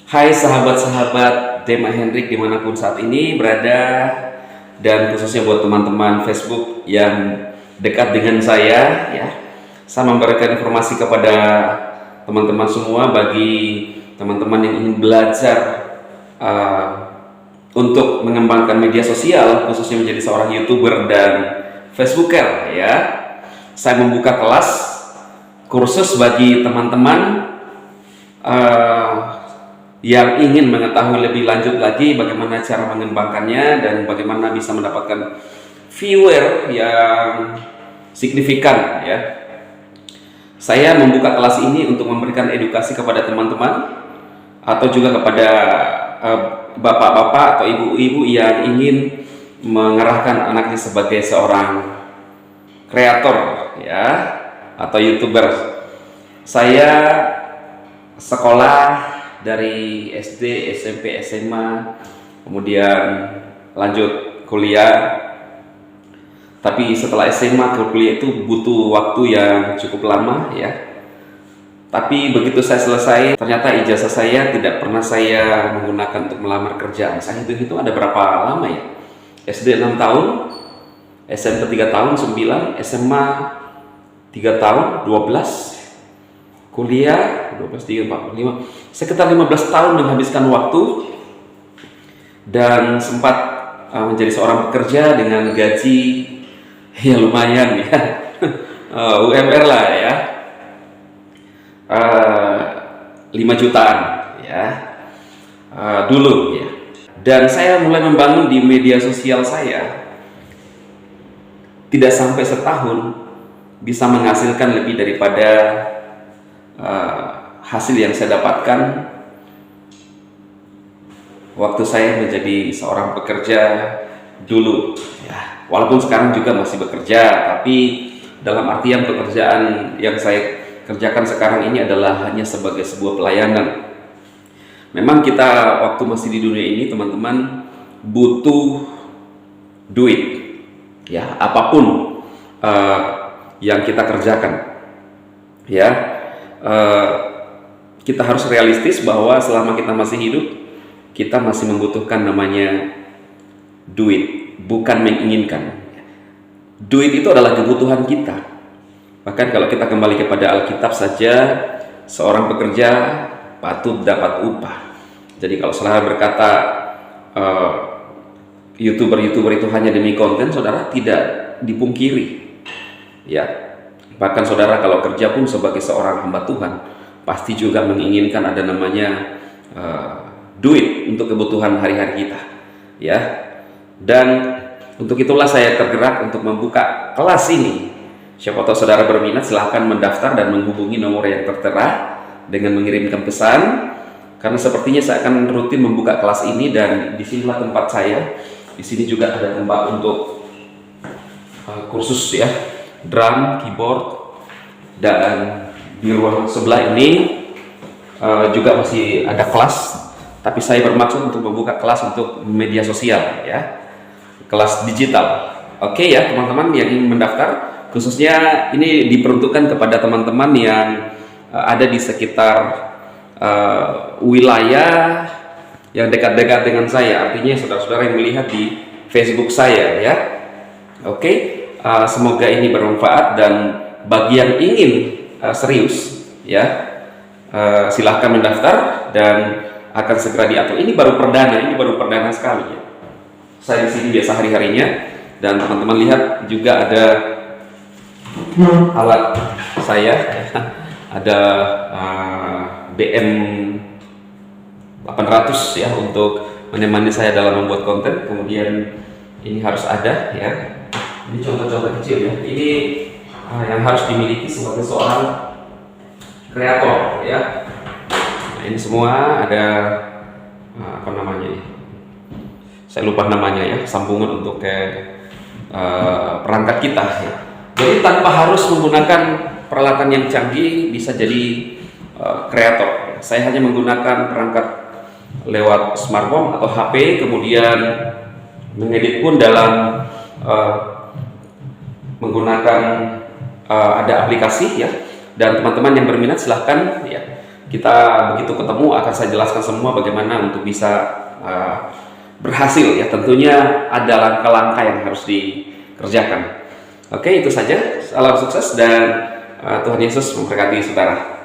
Hai sahabat-sahabat Tema Hendrik dimanapun saat ini berada, dan khususnya buat teman-teman Facebook yang dekat dengan saya ya. Saya memberikan informasi kepada teman-teman semua, bagi teman-teman yang ingin belajar untuk mengembangkan media sosial, khususnya menjadi seorang YouTuber dan Facebooker ya. Saya membuka kelas kursus bagi teman-teman yang ingin mengetahui lebih lanjut lagi bagaimana cara mengembangkannya dan bagaimana bisa mendapatkan viewer yang signifikan ya. Saya membuka kelas ini untuk memberikan edukasi kepada teman-teman atau juga kepada bapak-bapak atau ibu-ibu yang ingin mengarahkan anaknya sebagai seorang kreator ya atau YouTuber. Saya sekolah dari SD, SMP, SMA, kemudian lanjut kuliah. Tapi setelah SMA ke kuliah itu butuh waktu yang cukup lama ya. Tapi begitu saya selesai, ternyata ijazah saya tidak pernah saya menggunakan untuk melamar kerjaan. Saya itu ada berapa lama ya? SD 6 tahun, SMP 3 tahun, 9, SMA 3 tahun, 12, kuliah 12, 3, 4, 5, sekitar 15 tahun menghabiskan waktu dan sempat menjadi seorang pekerja dengan gaji ya lumayan ya. UMR lah ya, 5 jutaan ya dulu ya. Dan saya mulai membangun di media sosial saya tidak sampai setahun bisa menghasilkan lebih daripada hasil yang saya dapatkan waktu saya menjadi seorang pekerja dulu ya. Walaupun sekarang juga masih bekerja, tapi dalam artian pekerjaan yang saya kerjakan sekarang ini adalah hanya sebagai sebuah pelayanan. Memang kita waktu masih di dunia ini teman-teman butuh duit ya, apapun yang kita kerjakan ya. Kita harus realistis bahwa selama kita masih hidup, kita masih membutuhkan namanya duit, bukan menginginkan. Duit itu adalah kebutuhan kita. Bahkan kalau kita kembali kepada Alkitab saja, seorang pekerja patut dapat upah. Jadi kalau saudara berkata YouTuber itu hanya demi konten, saudara tidak dipungkiri ya. Bahkan saudara kalau kerja pun sebagai seorang hamba Tuhan, pasti juga menginginkan ada namanya duit untuk kebutuhan hari-hari kita ya. Dan untuk itulah saya tergerak untuk membuka kelas ini. Siapa tahu saudara berminat, silahkan mendaftar dan menghubungi nomor yang tertera dengan mengirimkan pesan, karena sepertinya saya akan rutin membuka kelas ini. Dan disinilah tempat saya. Di sini juga ada tempat untuk kursus ya, drum, keyboard, dan di ruang sebelah ini juga masih ada kelas, tapi saya bermaksud untuk membuka kelas untuk media sosial ya, kelas digital. Oke ya teman-teman yang ingin mendaftar, khususnya ini diperuntukkan kepada teman-teman yang ada di sekitar wilayah yang dekat-dekat dengan saya, artinya saudara-saudara yang melihat di Facebook saya ya. Oke, semoga ini bermanfaat, dan bagi yang ingin serius ya, silahkan mendaftar dan akan segera diatur. Ini baru perdana sekali ya. Saya di sini biasa hari-harinya, dan teman-teman lihat juga ada alat saya ya. Ada BM 800 ya untuk menemani saya dalam membuat konten. Kemudian ini harus ada ya. Ini contoh-contoh kecil ya. Ini yang harus dimiliki sebagai seorang kreator ya. Nah, ini semua ada apa namanya ya? Saya lupa namanya ya, sambungan untuk perangkat kita ya. Jadi tanpa harus menggunakan peralatan yang canggih bisa jadi kreator. Saya hanya menggunakan perangkat lewat smartphone atau HP, kemudian mengedit pun dalam menggunakan ada aplikasi ya. Dan teman-teman yang berminat silahkan ya kita begitu ketemu akan saya jelaskan semua bagaimana untuk bisa berhasil ya. Tentunya ada langkah-langkah yang harus dikerjakan. Oke, itu saja. Salam sukses dan Tuhan Yesus memberkati saudara.